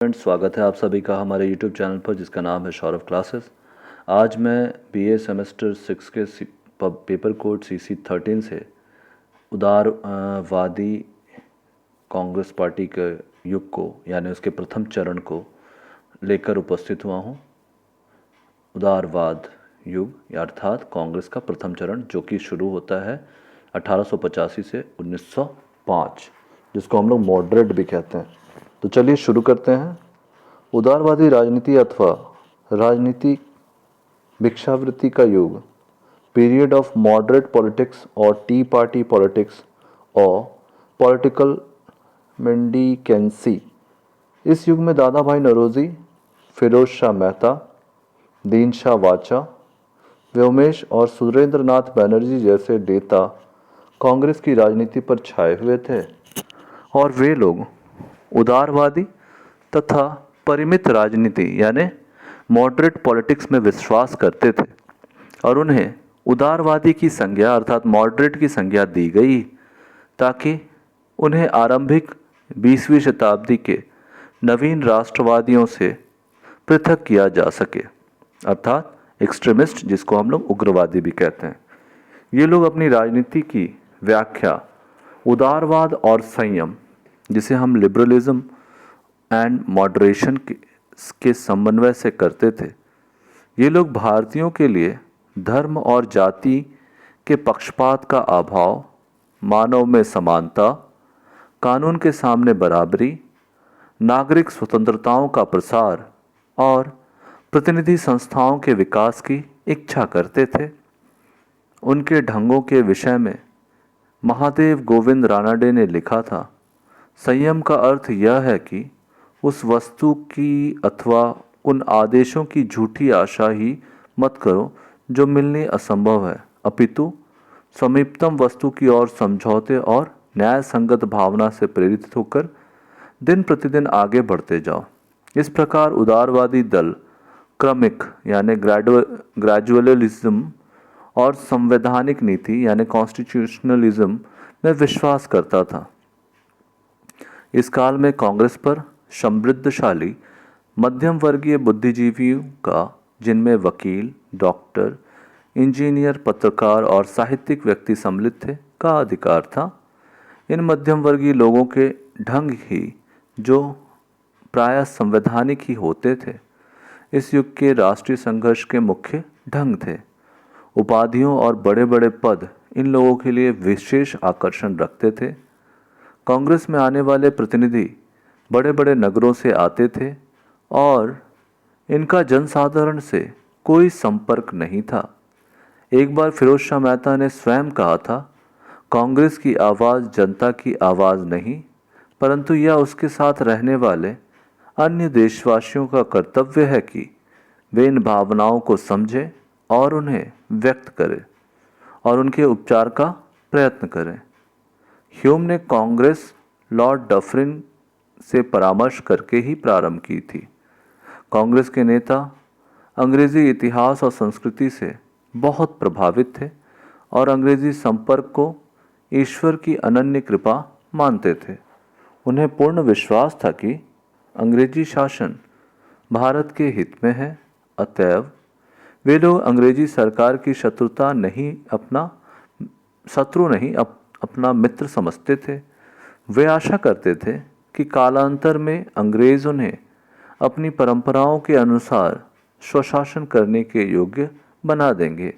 Friends, स्वागत है आप सभी का हमारे यूट्यूब चैनल पर जिसका नाम है सौरभ क्लासेस। आज मैं बीए सेमेस्टर 6 के पेपर कोड CC13 से उदारवादी कांग्रेस पार्टी के युग को यानी उसके प्रथम चरण को लेकर उपस्थित हुआ हूँ। उदारवाद युग या अर्थात कांग्रेस का प्रथम चरण जो कि शुरू होता है 1885 से 1905, जिसको हम लोग मॉडरेट भी कहते हैं। तो चलिए शुरू करते हैं। उदारवादी राजनीति अथवा राजनीति भिक्षावृत्ति का युग, पीरियड ऑफ मॉडरेट पॉलिटिक्स और टी पार्टी पॉलिटिक्स और पॉलिटिकल मेंडिकेंसी। इस युग में दादा भाई नौरोजी, फिरोज शाह मेहता, दीन शाह वाचा, व्योमेश और सुरेंद्र नाथ बैनर्जी जैसे नेता कांग्रेस की राजनीति पर छाए हुए थे और वे लोग उदारवादी तथा परिमित राजनीति यानी मॉडरेट पॉलिटिक्स में विश्वास करते थे और उन्हें उदारवादी की संज्ञा अर्थात मॉडरेट की संज्ञा दी गई ताकि उन्हें आरंभिक 20वीं शताब्दी के नवीन राष्ट्रवादियों से पृथक किया जा सके, अर्थात एक्सट्रीमिस्ट, जिसको हम लोग उग्रवादी भी कहते हैं। ये लोग अपनी राजनीति की व्याख्या उदारवाद और संयम, जिसे हम लिबरलिज्म एंड मॉडरेशन के समन्वय से करते थे। ये लोग भारतीयों के लिए धर्म और जाति के पक्षपात का अभाव, मानव में समानता, कानून के सामने बराबरी, नागरिक स्वतंत्रताओं का प्रसार और प्रतिनिधि संस्थाओं के विकास की इच्छा करते थे। उनके ढंगों के विषय में महादेव गोविंद रानडे ने लिखा था, संयम का अर्थ यह है कि उस वस्तु की अथवा उन आदेशों की झूठी आशा ही मत करो जो मिलनी असंभव है, अपितु समीपतम वस्तु की ओर समझौते और न्याय संगत भावना से प्रेरित होकर दिन प्रतिदिन आगे बढ़ते जाओ। इस प्रकार उदारवादी दल क्रमिक यानी ग्रेजुअलिज्म और संवैधानिक नीति यानी कॉन्स्टिट्यूशनलिज्म में विश्वास करता था। इस काल में कांग्रेस पर समृद्धशाली मध्यम वर्गीय बुद्धिजीवियों का, जिनमें वकील, डॉक्टर, इंजीनियर, पत्रकार और साहित्यिक व्यक्ति सम्मिलित थे, का अधिकार था। इन मध्यम वर्गीय लोगों के ढंग ही जो प्रायः संवैधानिक ही होते थे, इस युग के राष्ट्रीय संघर्ष के मुख्य ढंग थे। उपाधियों और बड़े बड़े पद इन लोगों के लिए विशेष आकर्षण रखते थे। कांग्रेस में आने वाले प्रतिनिधि बड़े बड़े नगरों से आते थे और इनका जनसाधारण से कोई संपर्क नहीं था। एक बार फिरोज शाह मेहता ने स्वयं कहा था, कांग्रेस की आवाज़ जनता की आवाज़ नहीं, परंतु यह उसके साथ रहने वाले अन्य देशवासियों का कर्तव्य है कि वे इन भावनाओं को समझें और उन्हें व्यक्त करें और उनके उपचार का प्रयत्न करें। ह्यूम ने कांग्रेस लॉर्ड डफरिन से परामर्श करके ही प्रारंभ की थी। कांग्रेस के नेता अंग्रेजी इतिहास और संस्कृति से बहुत प्रभावित थे और अंग्रेजी संपर्क को ईश्वर की अनन्य कृपा मानते थे। उन्हें पूर्ण विश्वास था कि अंग्रेजी शासन भारत के हित में है, अतएव वे लोग अंग्रेजी सरकार की शत्रु नहीं अपना मित्र समझते थे। वे आशा करते थे कि कालांतर में अंग्रेज उन्हें अपनी परंपराओं के अनुसार स्वशासन करने के योग्य बना देंगे।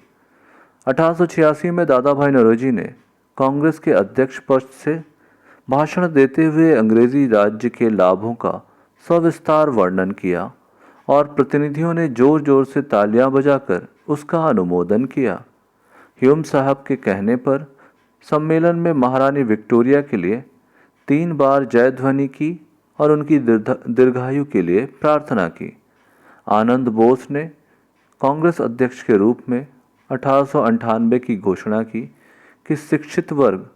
1886 में दादा भाई नौरोजी ने कांग्रेस के अध्यक्ष पद से भाषण देते हुए अंग्रेजी राज्य के लाभों का सविस्तार वर्णन किया और प्रतिनिधियों ने जोर जोर से तालियां बजाकर उसका अनुमोदन किया। ह्यूम साहब के कहने पर सम्मेलन में महारानी विक्टोरिया के लिए 3 बार जय ध्वनि की और उनकी दीर्घायु के लिए प्रार्थना की। आनंद बोस ने कांग्रेस अध्यक्ष के रूप में 1898 की घोषणा की कि शिक्षित वर्ग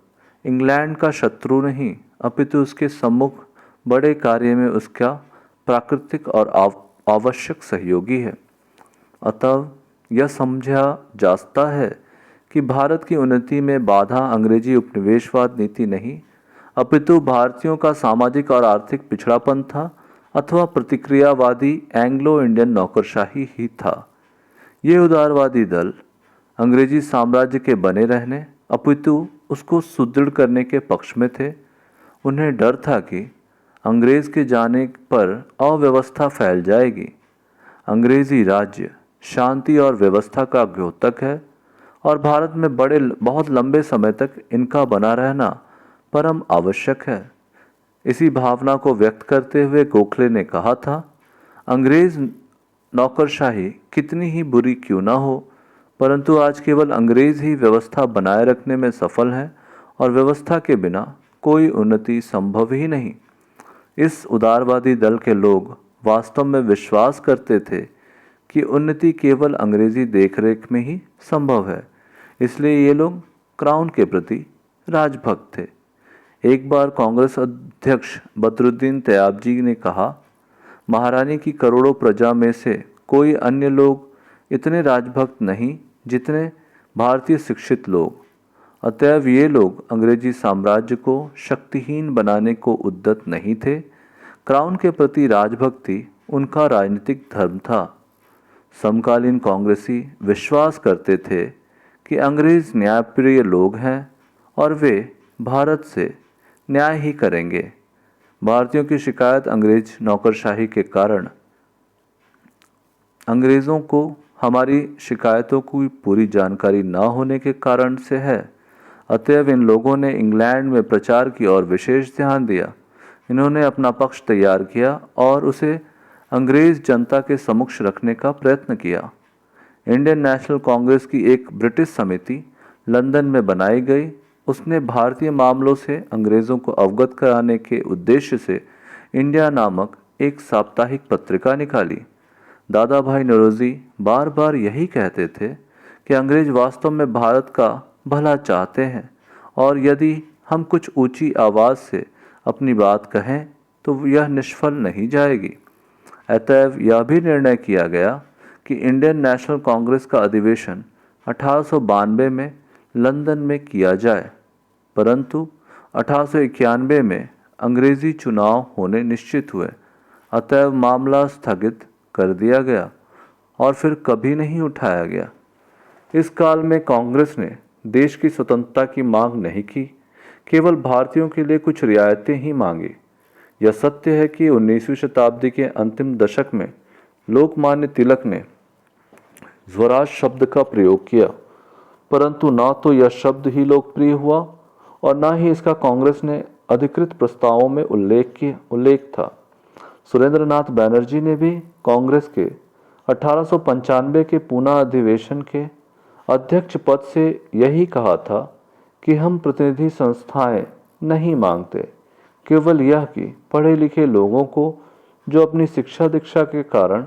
इंग्लैंड का शत्रु नहीं, अपितु उसके सम्मुख बड़े कार्य में उसका प्राकृतिक और आवश्यक सहयोगी है। अतः यह समझा जाता है कि भारत की उन्नति में बाधा अंग्रेजी उपनिवेशवाद नीति नहीं, अपितु भारतीयों का सामाजिक और आर्थिक पिछड़ापन था अथवा प्रतिक्रियावादी एंग्लो इंडियन नौकरशाही ही था। ये उदारवादी दल अंग्रेजी साम्राज्य के बने रहने अपितु उसको सुदृढ़ करने के पक्ष में थे। उन्हें डर था कि अंग्रेज के जाने पर अव्यवस्था फैल जाएगी। अंग्रेजी राज्य शांति और व्यवस्था का द्योतक है और भारत में बहुत लंबे समय तक इनका बना रहना परम आवश्यक है। इसी भावना को व्यक्त करते हुए गोखले ने कहा था, अंग्रेज नौकरशाही कितनी ही बुरी क्यों ना हो, परंतु आज केवल अंग्रेज ही व्यवस्था बनाए रखने में सफल है और व्यवस्था के बिना कोई उन्नति संभव ही नहीं। इस उदारवादी दल के लोग वास्तव में विश्वास करते थे कि उन्नति केवल अंग्रेजी देखरेख में ही संभव है, इसलिए ये लोग क्राउन के प्रति राजभक्त थे। एक बार कांग्रेस अध्यक्ष बदरुद्दीन तैयबजी ने कहा, महारानी की करोड़ों प्रजा में से कोई अन्य लोग इतने राजभक्त नहीं जितने भारतीय शिक्षित लोग। अतएव ये लोग अंग्रेजी साम्राज्य को शक्तिहीन बनाने को उद्यत नहीं थे। क्राउन के प्रति राजभक्ति उनका राजनीतिक धर्म था। समकालीन कांग्रेसी विश्वास करते थे कि अंग्रेज न्यायप्रिय लोग हैं और वे भारत से न्याय ही करेंगे। भारतीयों की शिकायत अंग्रेज नौकरशाही के कारण अंग्रेज़ों को हमारी शिकायतों की पूरी जानकारी न होने के कारण से है। अतएव इन लोगों ने इंग्लैंड में प्रचार की ओर विशेष ध्यान दिया। इन्होंने अपना पक्ष तैयार किया और उसे अंग्रेज जनता के समक्ष रखने का प्रयत्न किया। इंडियन नेशनल कांग्रेस की एक ब्रिटिश समिति लंदन में बनाई गई। उसने भारतीय मामलों से अंग्रेज़ों को अवगत कराने के उद्देश्य से इंडिया नामक एक साप्ताहिक पत्रिका निकाली। दादा भाई नौरोजी बार बार यही कहते थे कि अंग्रेज वास्तव में भारत का भला चाहते हैं और यदि हम कुछ ऊंची आवाज़ से अपनी बात कहें तो यह निष्फल नहीं जाएगी। अतएव यह भी निर्णय किया गया कि इंडियन नेशनल कांग्रेस का अधिवेशन 1892 में लंदन में किया जाए, परंतु 1891 में अंग्रेजी चुनाव होने निश्चित हुए। अतएव मामला स्थगित कर दिया गया और फिर कभी नहीं उठाया गया। इस काल में कांग्रेस ने देश की स्वतंत्रता की मांग नहीं की, केवल भारतीयों के लिए कुछ रियायतें ही मांगी। यह सत्य है कि 19वीं शताब्दी के अंतिम दशक में लोकमान्य तिलक ने स्वराज शब्द का प्रयोग किया, परंतु न तो यह शब्द ही लोकप्रिय हुआ और न ही इसका कांग्रेस ने अधिकृत प्रस्तावों में उल्लेख था। सुरेंद्रनाथ बैनर्जी ने भी कांग्रेस के 1895 के पूना अधिवेशन के अध्यक्ष पद से यही कहा था कि हम प्रतिनिधि संस्थाएं नहीं मांगते, केवल यह कि पढ़े लिखे लोगों को जो अपनी शिक्षा दीक्षा के कारण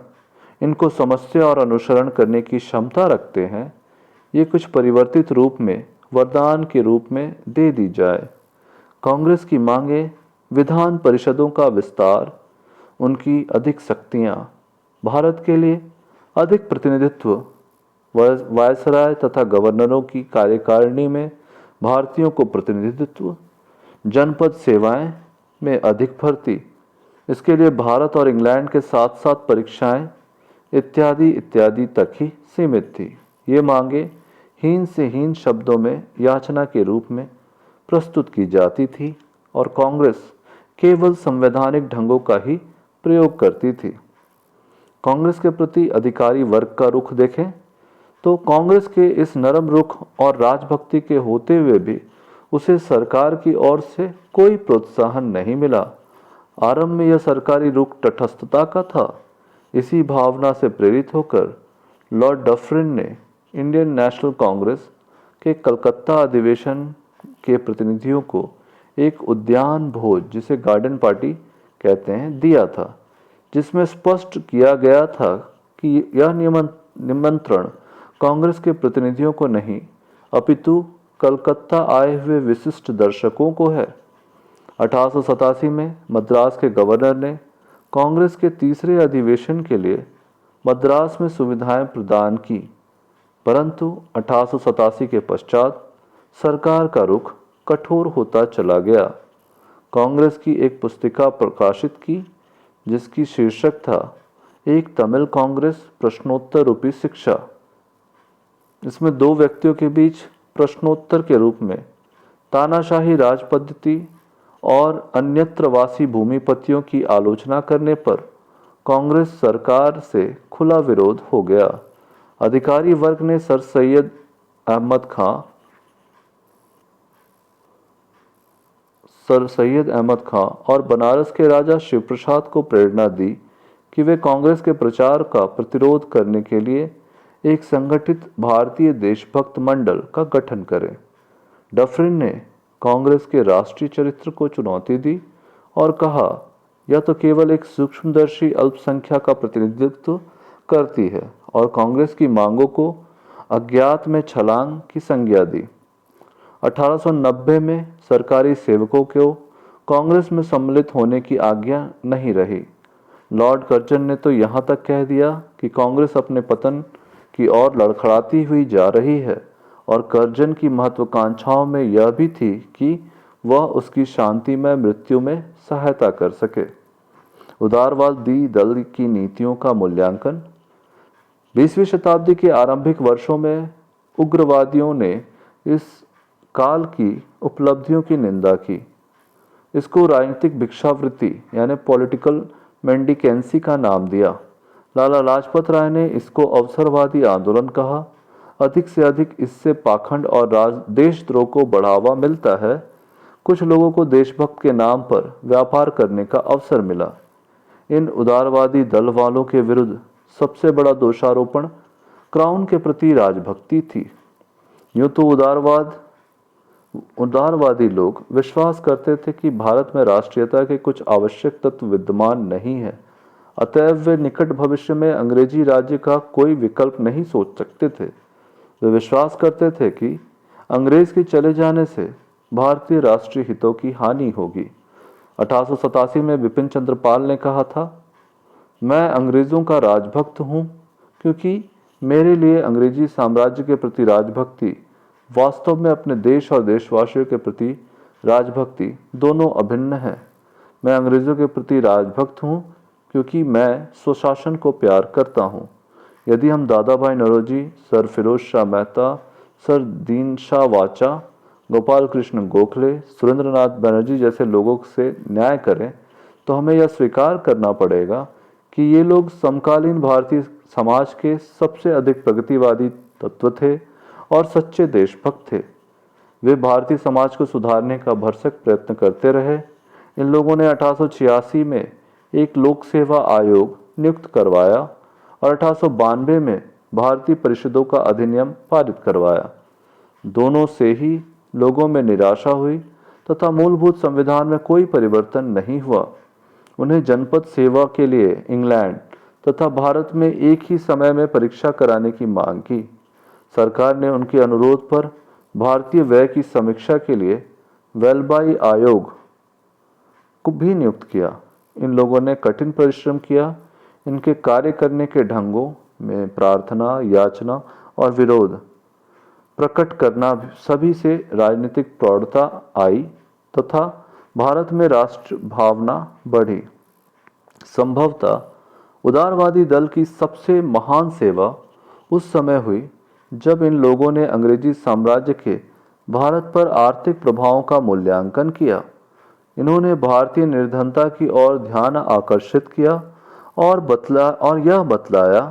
इनको समस्या और अनुसरण करने की क्षमता रखते हैं, ये कुछ परिवर्तित रूप में वरदान के रूप में दे दी जाए। कांग्रेस की मांगे विधान परिषदों का विस्तार, उनकी अधिक शक्तियां, भारत के लिए अधिक प्रतिनिधित्व, वायसराय तथा गवर्नरों की कार्यकारिणी में भारतीयों को प्रतिनिधित्व, जनपद सेवाएं में अधिक भर्ती, इसके लिए भारत और इंग्लैंड के साथ साथ परीक्षाएं इत्यादि इत्यादि तक ही सीमित थी। ये मांगे हीन से हीन शब्दों में याचना के रूप में प्रस्तुत की जाती थी और कांग्रेस केवल संवैधानिक ढंगों का ही प्रयोग करती थी। कांग्रेस के प्रति अधिकारी वर्ग का रुख देखें तो कांग्रेस के इस नरम रुख और राजभक्ति के होते हुए भी उसे सरकार की ओर से कोई प्रोत्साहन नहीं मिला। आरंभ में यह सरकारी रुख तटस्थता का था। इसी भावना से प्रेरित होकर लॉर्ड डफरिन ने इंडियन नेशनल कांग्रेस के कलकत्ता अधिवेशन के प्रतिनिधियों को एक उद्यान भोज, जिसे गार्डन पार्टी कहते हैं, दिया था, जिसमें स्पष्ट किया गया था कि यह निमंत्रण कांग्रेस के प्रतिनिधियों को नहीं अपितु कलकत्ता आए हुए विशिष्ट दर्शकों को है। 1887 में मद्रास के गवर्नर ने कांग्रेस के तीसरे अधिवेशन के लिए मद्रास में सुविधाएं प्रदान की, परंतु 1887 के पश्चात सरकार का रुख कठोर होता चला गया। कांग्रेस की एक पुस्तिका प्रकाशित की जिसकी शीर्षक था एक तमिल कांग्रेस प्रश्नोत्तर रूपी शिक्षा। इसमें दो व्यक्तियों के बीच प्रश्नोत्तर के रूप में तानाशाही राज पद्धति और अन्यत्रवासी भूमिपतियों की आलोचना करने पर कांग्रेस सरकार से खुला विरोध हो गया। अधिकारी वर्ग ने सर सैयद अहमद खां और बनारस के राजा शिव प्रसाद को प्रेरणा दी कि वे कांग्रेस के प्रचार का प्रतिरोध करने के लिए एक संगठित भारतीय देशभक्त मंडल का गठन करें। डफरिन ने कांग्रेस के राष्ट्रीय चरित्र को चुनौती दी और कहा, यह तो केवल एक सूक्ष्मदर्शी अल्पसंख्या का प्रतिनिधित्व करती है, और कांग्रेस की मांगों को अज्ञात में छलांग की संज्ञा दी। 1890 में सरकारी सेवकों को कांग्रेस में सम्मिलित होने की आज्ञा नहीं रही। लॉर्ड कर्जन ने तो यहाँ तक कह दिया कि कांग्रेस अपने पतन की ओर लड़खड़ाती हुई जा रही है, और कर्जन की महत्वाकांक्षाओं में यह भी थी कि वह उसकी शांतिमय मृत्यु में सहायता कर सके। उदारवादी दल की नीतियों का मूल्यांकन। 20वीं शताब्दी के आरंभिक वर्षों में उग्रवादियों ने इस काल की उपलब्धियों की निंदा की। इसको राजनीतिक भिक्षावृत्ति यानी पॉलिटिकल मेंडिकेंसी का नाम दिया। लाला लाजपत राय ने इसको अवसरवादी आंदोलन कहा। अधिक से अधिक इससे पाखंड और देशद्रोह को बढ़ावा मिलता है। कुछ लोगों को देशभक्त के नाम पर व्यापार करने का अवसर मिला। इन उदारवादी दल वालों के विरुद्ध सबसे बड़ा दोषारोपण क्राउन के प्रति राजभक्ति थी। यूं तो उदारवादी लोग विश्वास करते थे कि भारत में राष्ट्रीयता के कुछ आवश्यक तत्व विद्यमान नहीं है, अतएव वे निकट भविष्य में अंग्रेजी राज्य का कोई विकल्प नहीं सोच सकते थे। वे विश्वास करते थे कि अंग्रेज के चले जाने से भारतीय राष्ट्रीय हितों की हानि होगी। 1887 में बिपिन चंद्र पाल ने कहा था, मैं अंग्रेजों का राजभक्त हूँ, क्योंकि मेरे लिए अंग्रेजी साम्राज्य के प्रति राजभक्ति वास्तव में अपने देश और देशवासियों के प्रति राजभक्ति दोनों अभिन्न है। मैं अंग्रेजों के प्रति राजभक्त हूँ क्योंकि मैं स्वशासन को प्यार करता हूँ। यदि हम दादा भाई नौरोजी, सर फिरोज शाह मेहता, सर दीन शाह वाचा, गोपाल कृष्ण गोखले, सुरेंद्रनाथ बनर्जी जैसे लोगों से न्याय करें, तो हमें यह स्वीकार करना पड़ेगा कि ये लोग समकालीन भारतीय समाज के सबसे अधिक प्रगतिवादी तत्व थे और सच्चे देशभक्त थे। वे भारतीय समाज को सुधारने का भरसक प्रयत्न करते रहे। इन लोगों ने 1886 में एक लोक सेवा आयोग नियुक्त करवाया और 1892 में भारतीय परिषदों का अधिनियम पारित करवाया। दोनों से ही लोगों में निराशा हुई तथा मूलभूत संविधान में कोई परिवर्तन नहीं हुआ। उन्हें जनपद सेवा के लिए इंग्लैंड तथा भारत में एक ही समय में परीक्षा कराने की मांग की। सरकार ने उनके अनुरोध पर भारतीय व्यय की समीक्षा के लिए वेलबाई आयोग को भी नियुक्त किया। इन लोगों ने कठिन परिश्रम किया। इनके कार्य करने के ढंगों में प्रार्थना, याचना और विरोध प्रकट करना सभी से राजनीतिक प्रौढ़ता आई तथा भारत में राष्ट्र भावना बढ़ी। संभवतः उदारवादी दल की सबसे महान सेवा उस समय हुई जब इन लोगों ने अंग्रेजी साम्राज्य के भारत पर आर्थिक प्रभावों का मूल्यांकन किया। इन्होंने भारतीय निर्धनता की ओर ध्यान आकर्षित किया और यह बतलाया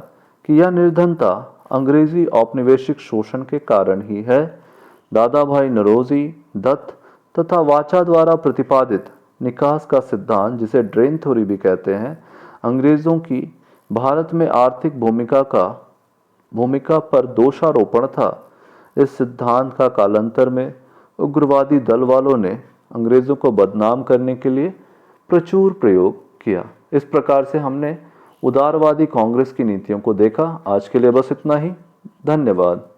कि यह निर्धनता अंग्रेजी औपनिवेशिक शोषण के कारण ही है। दादा भाई नौरोजी, दत्त तथा वाचा द्वारा प्रतिपादित निकास का सिद्धांत, जिसे ड्रेन थ्योरी भी कहते हैं, अंग्रेजों की भारत में आर्थिक भूमिका पर दोषारोपण था। इस सिद्धांत का कालांतर में उग्रवादी दल वालों ने अंग्रेजों को बदनाम करने के लिए प्रचुर प्रयोग किया। इस प्रकार से हमने उदारवादी कांग्रेस की नीतियों को देखा। आज के लिए बस इतना ही। धन्यवाद।